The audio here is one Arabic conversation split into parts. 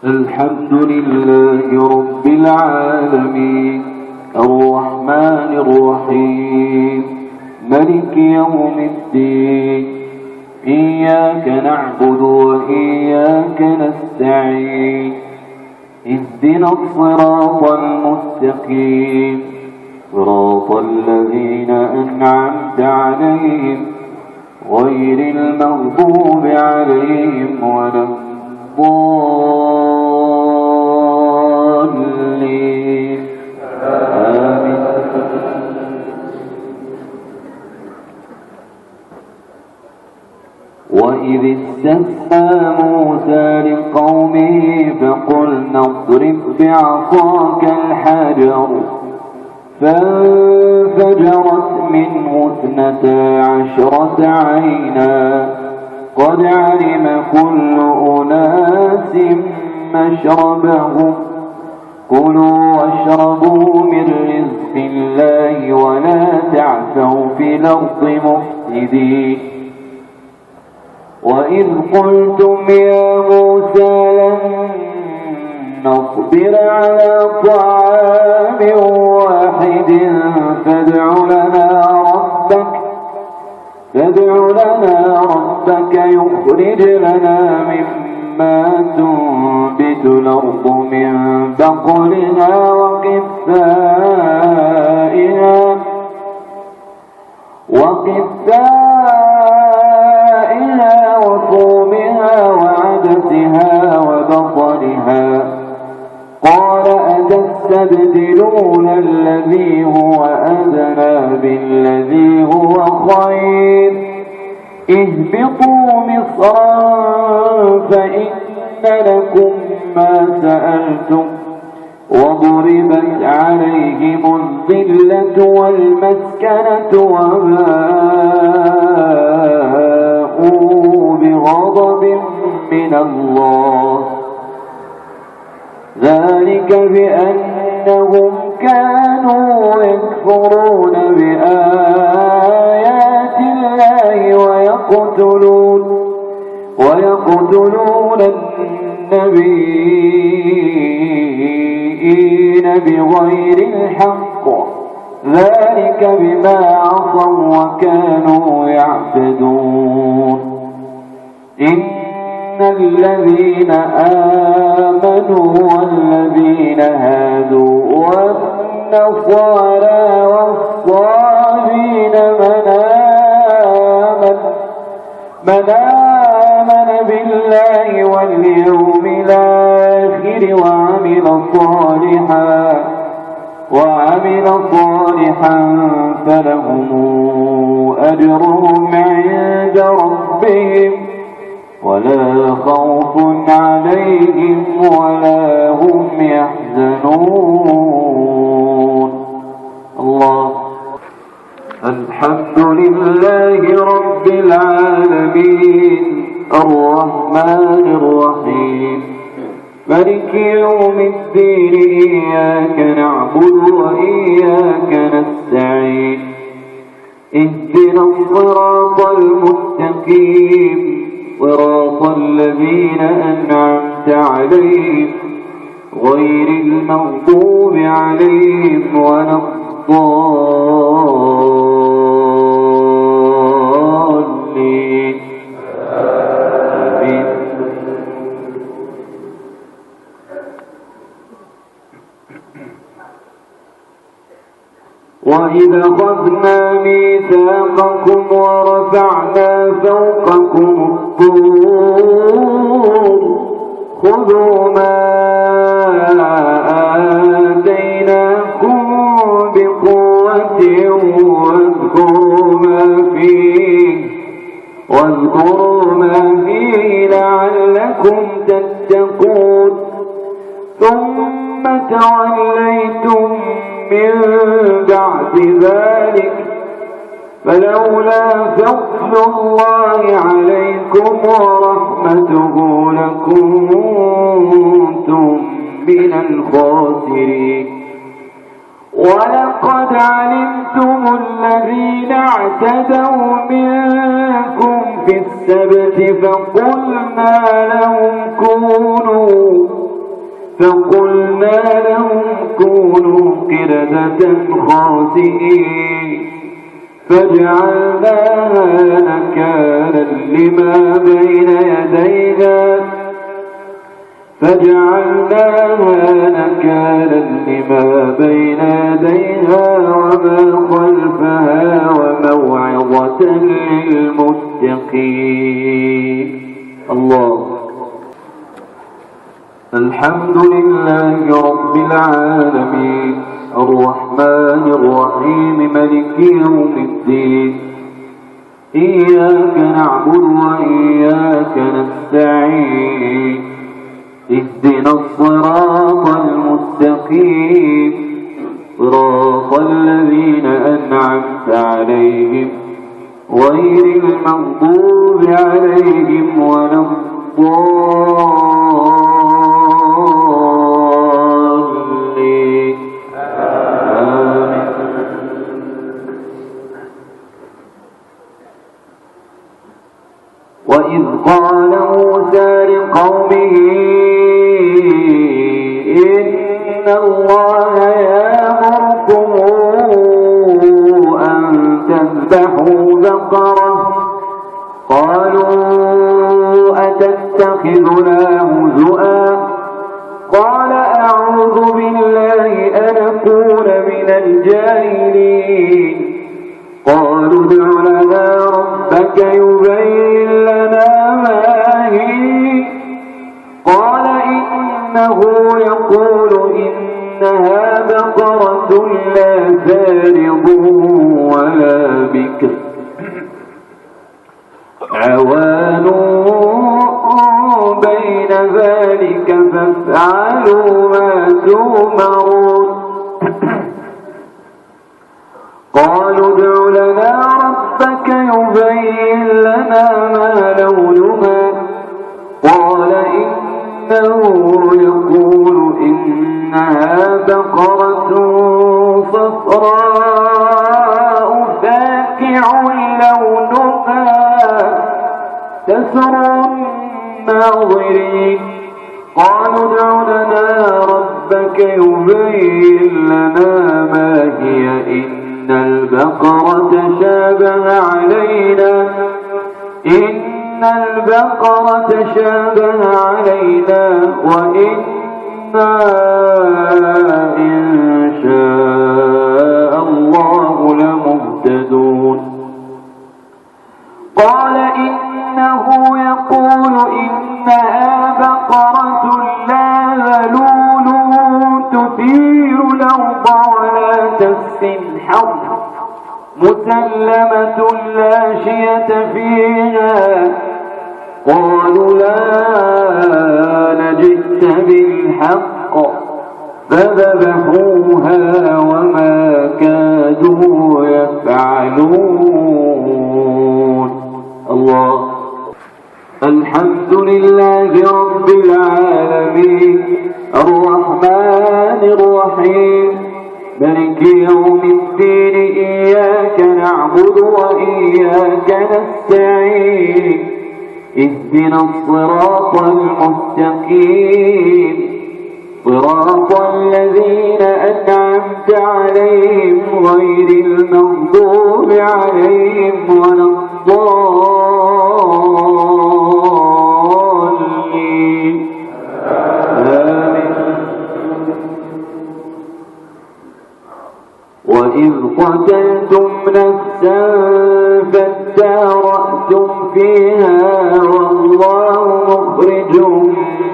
الحمد لله رب العالمين الرحمن الرحيم ملك يوم الدين إياك نعبد وإياك نستعين اهدنا الصراط المستقيم صراط الذين أنعمت عليهم غير المغضوب عليهم ولا الضالين آمين. وإذ استسقى موسى لقومه فقلنا اضرب بعصاك الحجر فانفجرت منه 12 عينا قد علم كل أناس مشربهم كلوا واشربوا من رزق الله ولا تعثوا في الأرض مفسدين. وإذ قلتم يا موسى لن نصبر على طعام واحد فادع لنا ربك يخرج لنا مما تنبت الأرض من بقلها وقثائها وفومها وعدسها وبصلها قال أتستبدلون الذي هو أدنى بالذي هو خير اهبطوا مصرا فإن لكم ما سألتم وضربت عليهم الذلة والمسكنة وباءوا بغضب من الله ذلك بأنهم كانوا يكفرون بآيات الله ويقتلون النبيين بغير الحق ذلك بما عصوا وكانوا يعتدون. إن الذين آمنوا والذين هادوا والنصارى والصابين من آمن بالله واليوم الآخر وعمل صالحا فلهم أجرهم عند ربهم ولا خوف عليهم ولا هم يحزنون. الله. الحمد لله رب العالمين الرحمن الرحيم ملك يوم الدين إياك نعبد وإياك نستعين اهدنا الصراط المستقيم صراط الذين أنعمت عليهم غير المغضوب عليهم ولا الضالين آمين. وإذا أخذنا ميثاقكم ورفعنا فوقكم الطور خذوا ما آتيناكم بقوة واذكروا ما فيه لعلكم تتقون. ثم توليتم من بعد ذلك فلولا فضل الله عليكم ورحمته لكنتم من الخاسرين. ولقد علمتم الذين اعتدوا منكم في السبت فقلنا لهم فقلنا لهم كونوا قردة خاسئين فجعلناها نكالا لما بين يديها وما خلفها وموعظة للمتقين. الله. الحمد لله رب العالمين الرحمن الرحيم مالك يوم الدين إياك نعبد وإياك نستعين اهدنا الصراط المستقيم صراط الذين أنعمت عليهم غير المغضوب عليهم ولا الضالين. آمين. وإذ قال موسى لقومه إن الله يأمركم أن تذبحوا بقرة قالوا أتتخذنا هزؤا قال أعوذ بالله أن أكون من الجاهلين قالوا ادع لنا ربك يبين لنا ما هي قال إنه يقول إنها بقرة لا فارض ولا بكر عوان بين ذلك فافعلوا ما تؤمرون. قالوا ادع لنا ربك يبين لنا ما لونها قال إنه يقول إنها بقرة صفراء فاقع لونها تسر الناظرين. قالوا ادع لنا ربك يبين لنا ما هي إن البقرة شابه علينا وإنا إن شاء الله لمهتدون. قال إنه يقول إنها بقرة لا ذلول تثير الأرض ولا تسقي الحرث مسلمة لا شية فيها. قالوا لا جئت بالحق فذبحوها وما كادوا يفعلون. الله. الحمد لله رب العالمين الرحمن الرحيم مالك يوم الدين إياك نعبد وإياك نستعين اهدنا الصراط المستقيم صراط الذين أنعمت عليهم غير المغضوب عليهم ولا الضالين. آمين. وإذ قتلتم نفسا فادارأتم فيها والله مخرج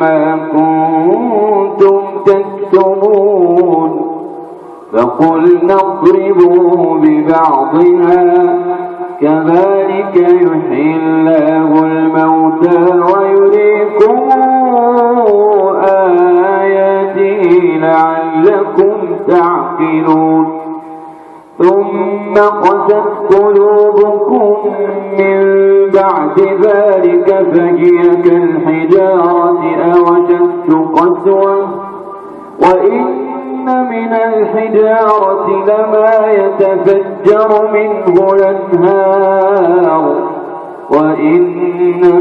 ما كنتم تكتمون فقلنا اضربوا ببعضها كذلك يحيي الله الموتى ويريكم آياته لعلكم تعقلون. ثم قست قلوبكم من بعد ذلك فهي كالحجارة أو أشد قسوة وإن من الحجارة لما يتفجر منه الأنهار وإن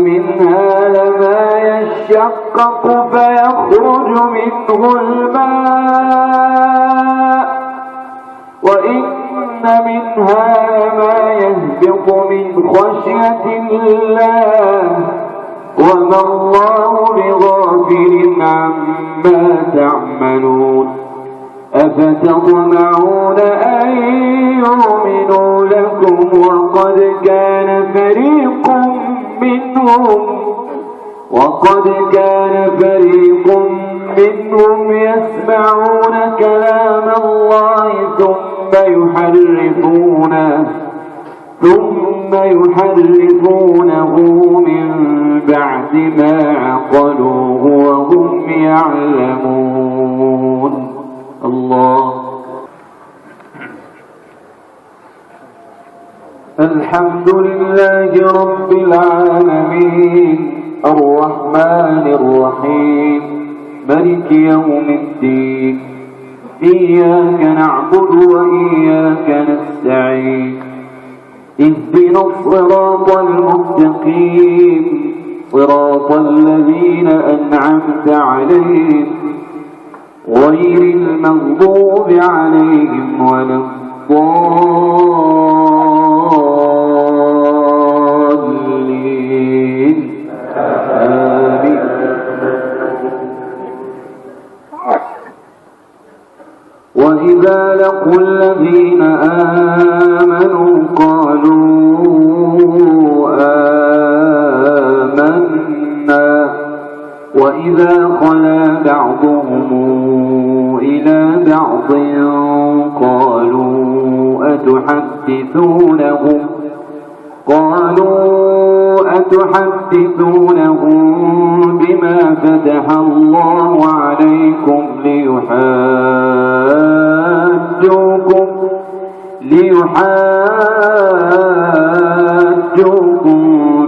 منها لما يشقق فيخرج منه الماء وإن منها لما يهبط من خشية الله وما الله بغافل عما تعملون أفتطمعون أن يؤمنوا لكم وقد كان فريق منهم يسمعون كلام الله ثم يحرفونه من بعد ما عقلوه وهم يعلمون. الله. الحمد لله رب العالمين الرحمن الرحيم مالك يوم الدين إياك نعبد وإياك نستعين اهدنا الصراط المستقيم صراط الذين أنعمت عليهم غير المغضوب عليهم ولا الضالين آمين. وإذا لقوا الذين آمنوا قالوا آمنا وإذا خلا بعضهم إلى بعض قالوا أتحدثونهم بما فتح الله عليكم ليحاجوكم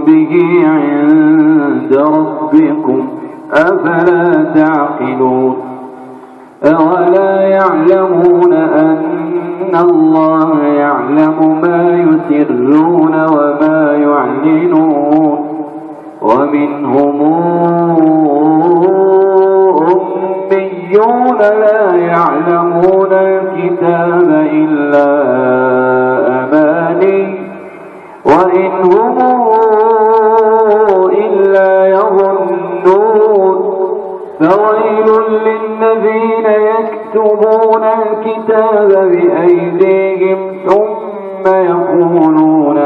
به عند ربكم أفلا تعقلون أولا يعلمون أن الله يعلم ما يسرون وما يعلنون ومنهم أميون لا يعلمون الكتاب إلا أماني وإن هم إلا يظنون فويل للذين يكتبون الكتاب بأيديهم ثم يقولون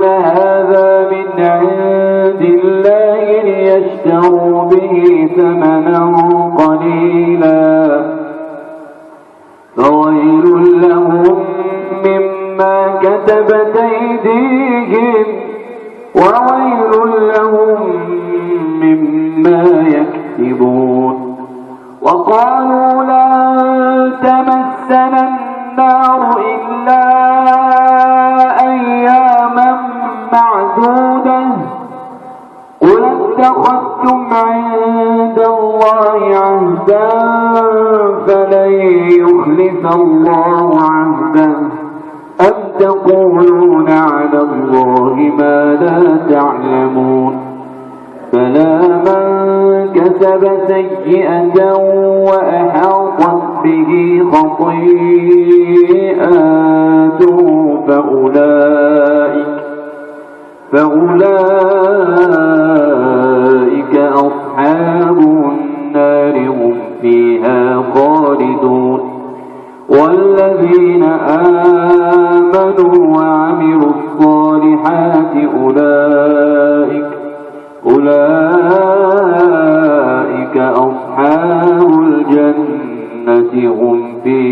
هذا من عند الله ليشتروا به ثمنا قليلا فويل لهم مما كتبت أيديهم وويل لهم مما يكسبون. وقالوا لن تمسنا النار إلا أياما معدودة قل اتخذتم عند الله عهدا فلن يخلف الله عهده أم تقولون على الله ما لا تعلمون فلا من كسب سيئة وأحاطت به خطيئاته فأولئك أصحاب النار هم فيها خالدون. والذين آمنوا وعملوا الصالحات أولئك أصحاب الجنة هم فيها